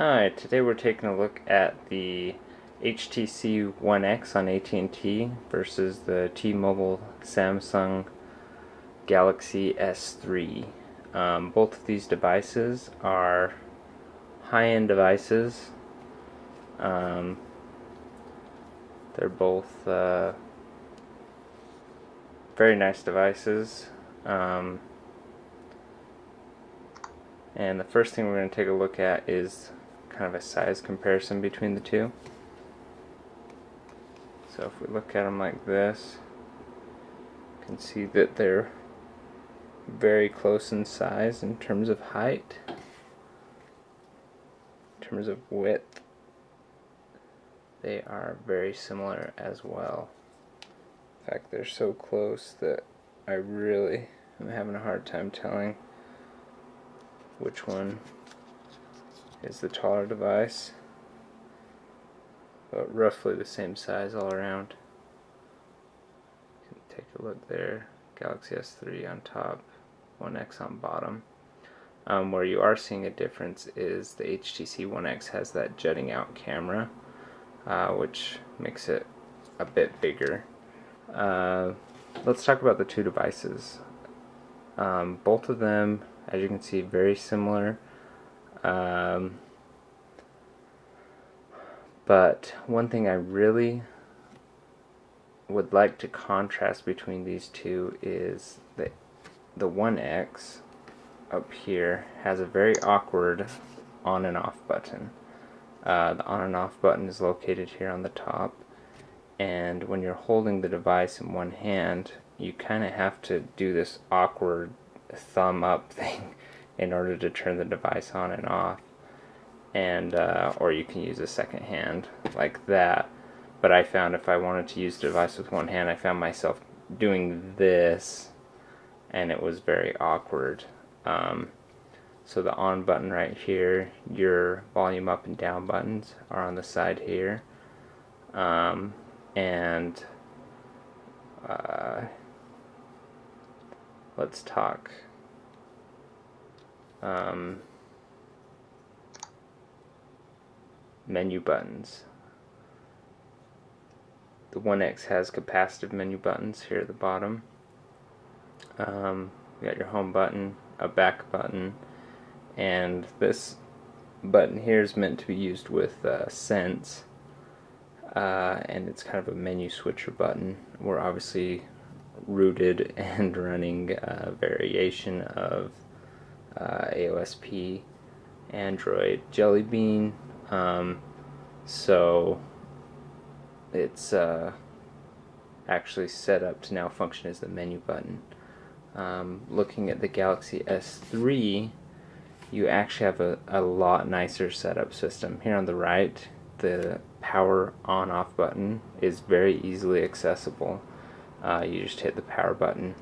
Hi, today we're taking a look at the HTC One X on AT&T versus the T-Mobile Samsung Galaxy S3. Both of these devices are high-end devices. They're both very nice devices. And the first thing we're going to take a look at is kind of a size comparison between the two. So if we look at them like this, you can see that they're very close in size in terms of height, in terms of width. They are very similar as well. In fact, they're so close that I really am having a hard time telling which one is the taller device, but roughly the same size all around. You can take a look there, Galaxy S3 on top, One X on bottom. Where you are seeing a difference is the HTC One X has that jutting out camera, which makes it a bit bigger. Let's talk about the two devices. Both of them, as you can see, very similar. But one thing I really would like to contrast between these two is that the One X up here has a very awkward on and off button. The on and off button is located here on the top, and when you're holding the device in one hand, you kind of have to do this awkward thumb up thing in order to turn the device on and off, and or you can use a second hand like that. But I found if I wanted to use the device with one hand, I found myself doing this, and it was very awkward. So the on button right here, your volume up and down buttons are on the side here, and let's talk menu buttons. The One X has capacitive menu buttons here at the bottom. You got your home button, a back button, and this button here is meant to be used with Sense, and it's kind of a menu switcher button. We're obviously rooted and running a variation of AOSP Android Jelly Bean, so it's actually set up to now function as the menu button. Looking at the Galaxy S3, you actually have a lot nicer setup system. Here on the right, the power on-off button is very easily accessible. You just hit the power button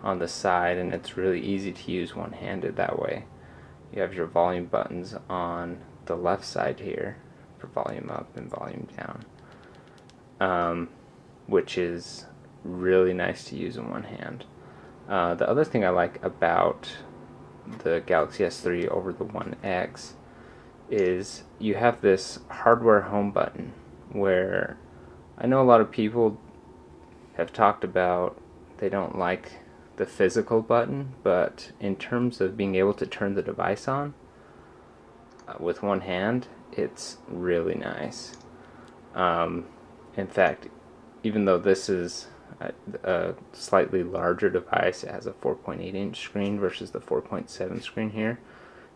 on the side, and it's really easy to use one-handed that way. You have your volume buttons on the left side here for volume up and volume down, which is really nice to use in one hand. The other thing I like about the Galaxy S3 over the One X is you have this hardware home button, where I know a lot of people have talked about they don't like the physical button, but in terms of being able to turn the device on with one hand, it's really nice. In fact, even though this is a slightly larger device, it has a 4.8-inch screen versus the 4.7 screen here,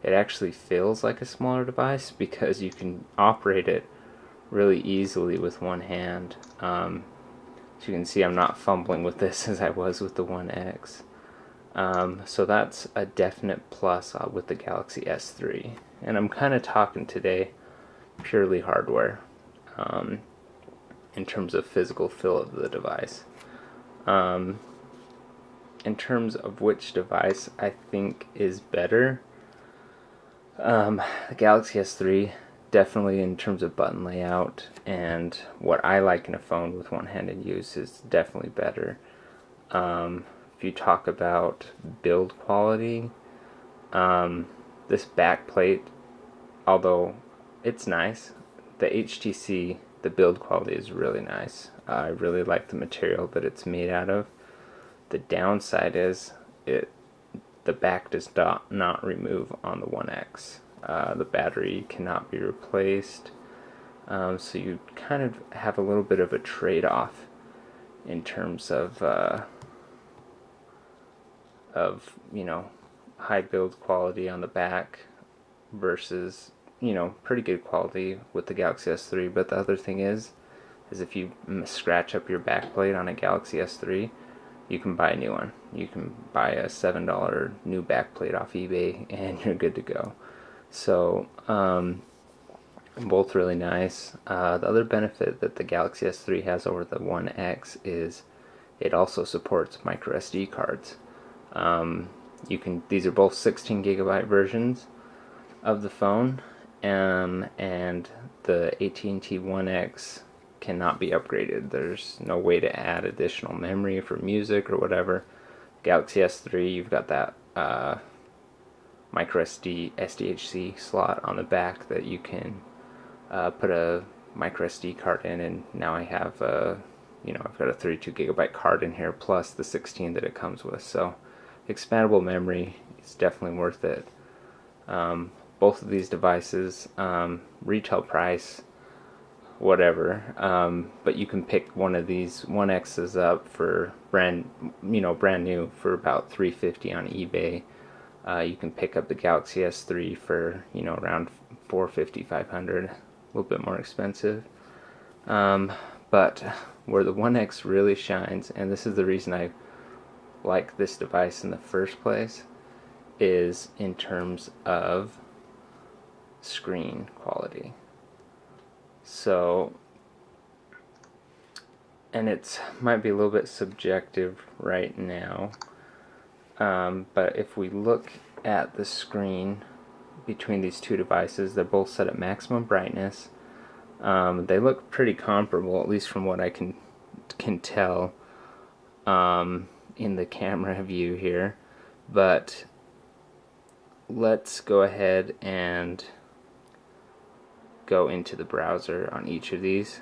it actually feels like a smaller device because you can operate it really easily with one hand. As you can see, I'm not fumbling with this as I was with the One X. So that's a definite plus with the Galaxy S3. And I'm kind of talking today purely hardware, in terms of physical feel of the device. In terms of which device I think is better, the Galaxy S3, definitely in terms of button layout and what I like in a phone with one-handed use, is definitely better. If you talk about build quality, this back plate although it's nice, the HTC, the build quality is really nice. I really like the material that it's made out of. The downside is the back does not remove on the 1X. The battery cannot be replaced, so you kind of have a little bit of a trade-off in terms of you know, high build quality on the back versus, you know, pretty good quality with the Galaxy S3. But the other thing is if you scratch up your backplate on a Galaxy S3, you can buy a new one. You can buy a $7 new backplate off eBay and you're good to go. So both really nice. The other benefit that the Galaxy S3 has over the 1X is it also supports micro SD cards. These are both 16 gigabyte versions of the phone, and the AT&T 1X cannot be upgraded. There's no way to add additional memory for music or whatever. Galaxy S3, you've got that micro SD SDHC slot on the back that you can put a micro SD card in, and now I have I've got a 32 gigabyte card in here plus the 16 that it comes with. So expandable memory is definitely worth it. Both of these devices, retail price, whatever, but you can pick one of these 1X's up for brand new for about $350 on eBay. You can pick up the Galaxy S3 for around $450, $500, a little bit more expensive. But where the 1X really shines, and this is the reason I like this device in the first place, is in terms of screen quality. So, and it might be a little bit subjective right now, but if we look at the screen between these two devices, they're both set at maximum brightness. They look pretty comparable, at least from what I can tell in the camera view here. But let's go ahead and go into the browser on each of these.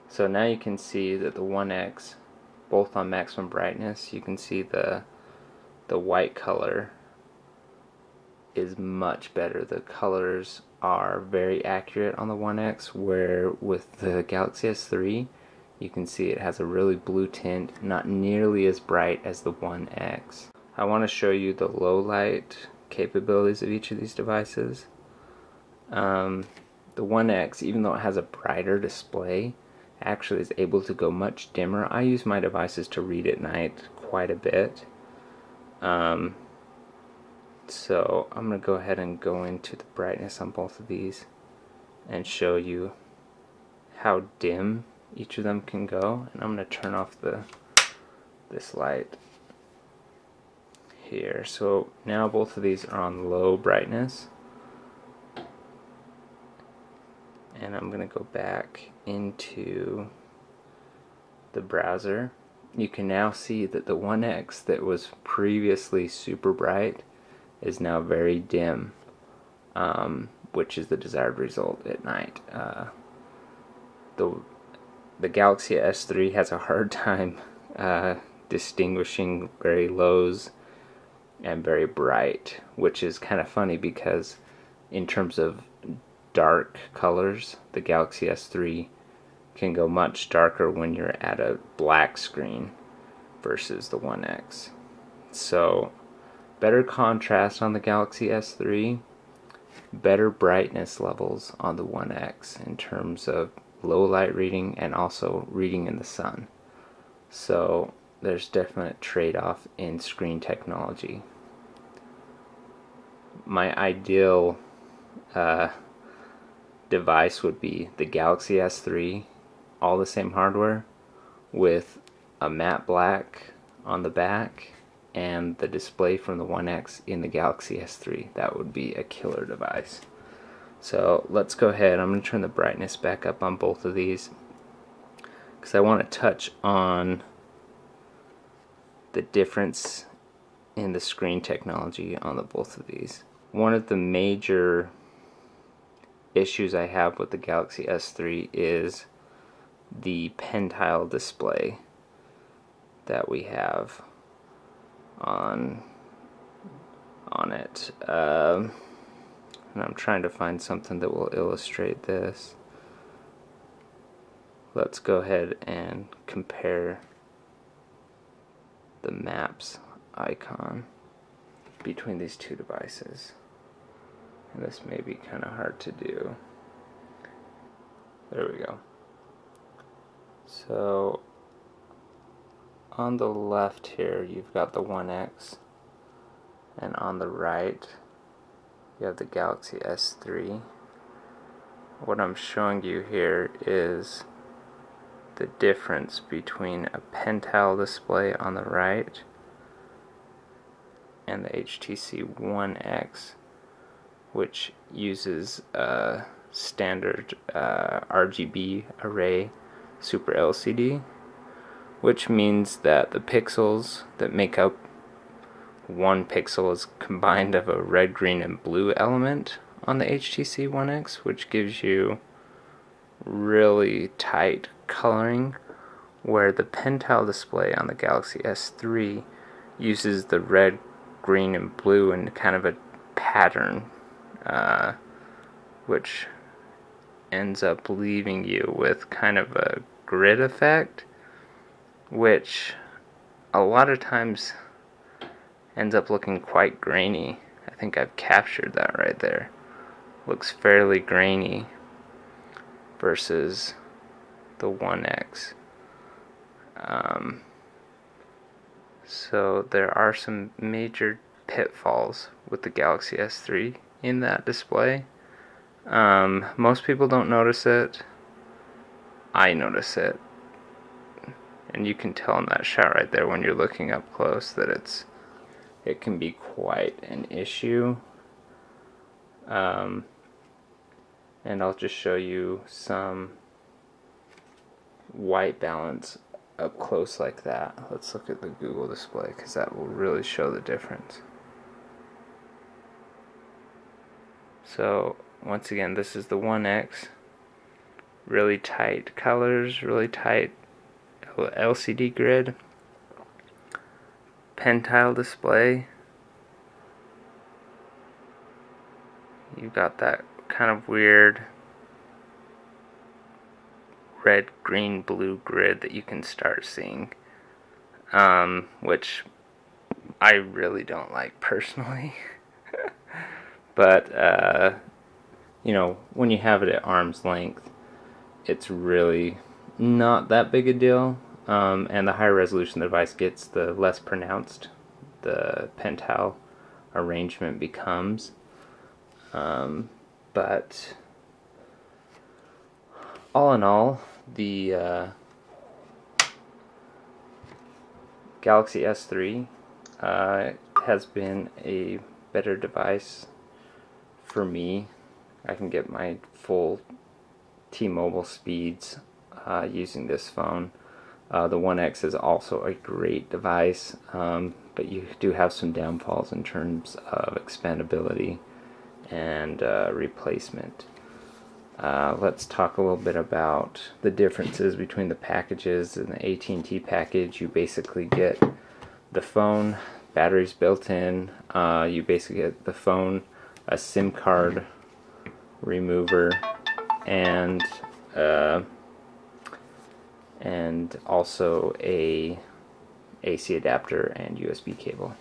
So now you can see that the 1X, both on maximum brightness, you can see the white color is much better. The colors are very accurate on the 1X, where with the Galaxy S3 you can see it has a really blue tint, not nearly as bright as the 1X. I want to show you the low light capabilities of each of these devices. The 1X, even though it has a brighter display, actually is able to go much dimmer. I use my devices to read at night quite a bit. So I'm going to go ahead and go into the brightness on both of these and show you how dim each of them can go. And I'm going to turn off this light here. So now both of these are on low brightness. And I'm going to go back into the browser. You can now see that the 1X that was previously super bright is now very dim, which is the desired result at night. The Galaxy S3 has a hard time distinguishing very lows and very bright, which is kind of funny because in terms of dark colors, the Galaxy S3 can go much darker when you're at a black screen versus the 1X. So better contrast on the Galaxy S3, better brightness levels on the 1X in terms of low light reading and also reading in the sun. So there's definite trade-off in screen technology. My ideal device would be the Galaxy S3, all the same hardware, with a matte black on the back and the display from the 1X in the Galaxy S3. That would be a killer device. So let's go ahead. I'm going to turn the brightness back up on both of these because I want to touch on the difference in the screen technology on both of these. One of the major issues I have with the Galaxy S3 is the Pentile display that we have on it. And I'm trying to find something that will illustrate this. Let's go ahead and compare the maps icon between these two devices. And this may be kind of hard to do. There we go. So on the left here you've got the 1X, and on the right you have the Galaxy S3. What I'm showing you here is the difference between a Pentile display on the right and the HTC 1X, which uses a standard RGB array Super LCD, which means that the pixels that make up one pixel is combined of a red, green, and blue element on the HTC 1X, which gives you really tight coloring, where the Pentile display on the Galaxy S3 uses the red, green, and blue in kind of a pattern, which ends up leaving you with kind of a grid effect, which a lot of times ends up looking quite grainy. I think I've captured that right there. Looks fairly grainy versus the 1X. So there are some major pitfalls with the Galaxy S3 in that display. Most people don't notice it. I notice it, and you can tell in that shot right there when you're looking up close that it can be quite an issue. And I'll just show you some white balance up close like that. Let's look at the Google display, because that will really show the difference. So once again, this is the 1X. Really tight colors, really tight LCD grid. Pentile display. You've got that kind of weird red, green, blue grid that you can start seeing, which I really don't like personally. But you know, when you have it at arm's length, it's really not that big a deal, and the higher resolution the device gets, the less pronounced the Pentile arrangement becomes. But all in all, the Galaxy S3 has been a better device for me. I can get my full T-Mobile speeds using this phone. The 1X is also a great device, but you do have some downfalls in terms of expandability and replacement. Let's talk a little bit about the differences between the packages. In the AT&T package, you basically get the phone, batteries built in, you basically get the phone, a SIM card remover, and also a AC adapter and USB cable.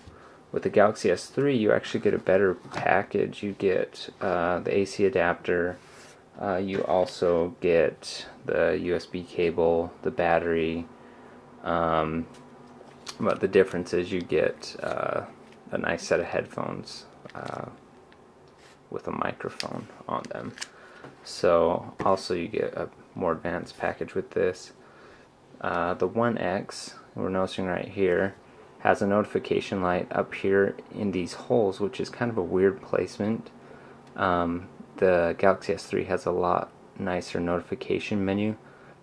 With the Galaxy S3, you actually get a better package. You get the AC adapter, you also get the USB cable, the battery, but the difference is you get a nice set of headphones with a microphone on them. So also you get a more advanced package with this. The 1X, we're noticing right here, has a notification light up here in these holes, which is kind of a weird placement. The Galaxy S3 has a lot nicer notification menu.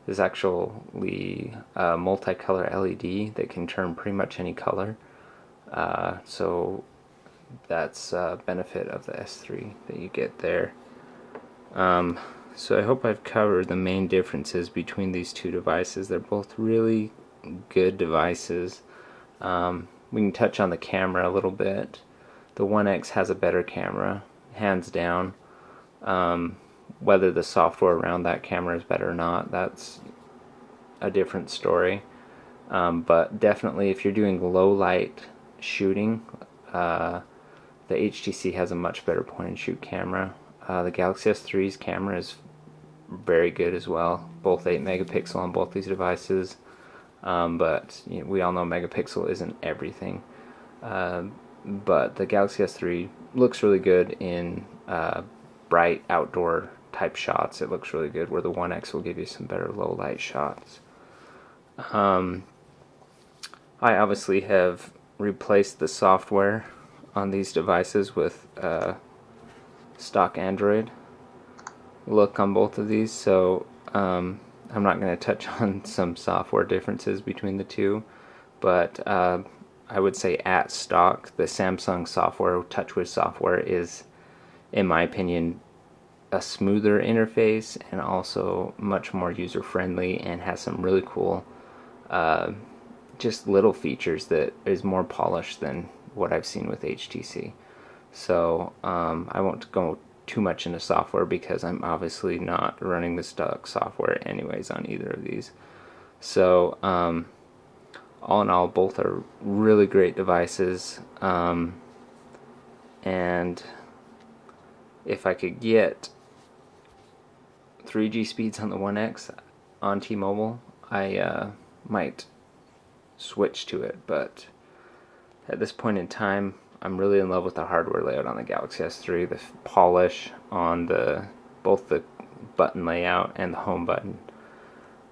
There's actually a multicolor LED that can turn pretty much any color. So that's a benefit of the S3 that you get there. So I hope I've covered the main differences between these two devices. They're both really good devices. We can touch on the camera a little bit. The 1X has a better camera, hands down. Whether the software around that camera is better or not, that's a different story. But definitely if you're doing low light shooting, the HTC has a much better point and shoot camera. The Galaxy S3's camera is very good as well, both 8 megapixel on both these devices. But you know, we all know megapixel isn't everything. But the Galaxy S3 looks really good in bright outdoor type shots. It looks really good, where the 1X will give you some better low light shots. I obviously have replaced the software on these devices with stock Android look on both of these, so I'm not going to touch on some software differences between the two, but I would say at stock, the Samsung software, TouchWiz software, is, in my opinion, a smoother interface and also much more user-friendly and has some really cool just little features that is more polished than what I've seen with HTC. So I won't go too much into software because I'm obviously not running the stock software anyways on either of these. So all in all, both are really great devices, and if I could get 3G speeds on the 1X on T-Mobile, I might switch to it, but at this point in time, I'm really in love with the hardware layout on the Galaxy S3, the polish on both the button layout and the home button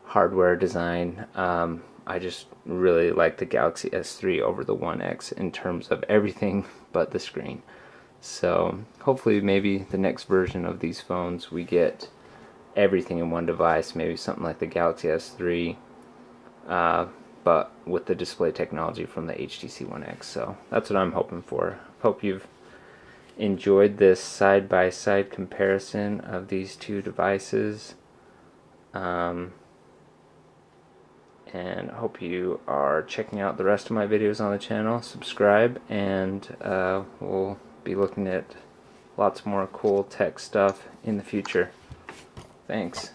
hardware design. I just really like the Galaxy S3 over the 1X in terms of everything but the screen. So hopefully maybe the next version of these phones we get everything in one device, maybe something like the Galaxy S3, but with the display technology from the HTC One X. So that's what I'm hoping for. Hope you've enjoyed this side-by-side comparison of these two devices, and hope you are checking out the rest of my videos on the channel. Subscribe, and we'll be looking at lots more cool tech stuff in the future. Thanks.